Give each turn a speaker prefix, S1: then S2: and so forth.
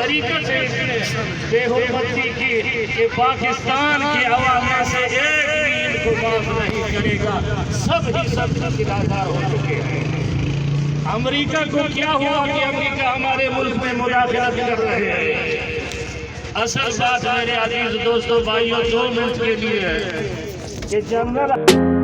S1: तरीके से इसने बेहुरमती की कि पाकिस्तान की अवाम में से एक भी इनको माफ नहीं करेगा। सब ही सब गिरफ्तार हो चुके हैं। अमेरिका को क्या हुआ कि अमेरिका हमारे मुल्क में मुदाखलत कर रहे हैं। असल बात मेरे अजीज दोस्तों भाइयों 2 मिनट के लिए है कि जनरल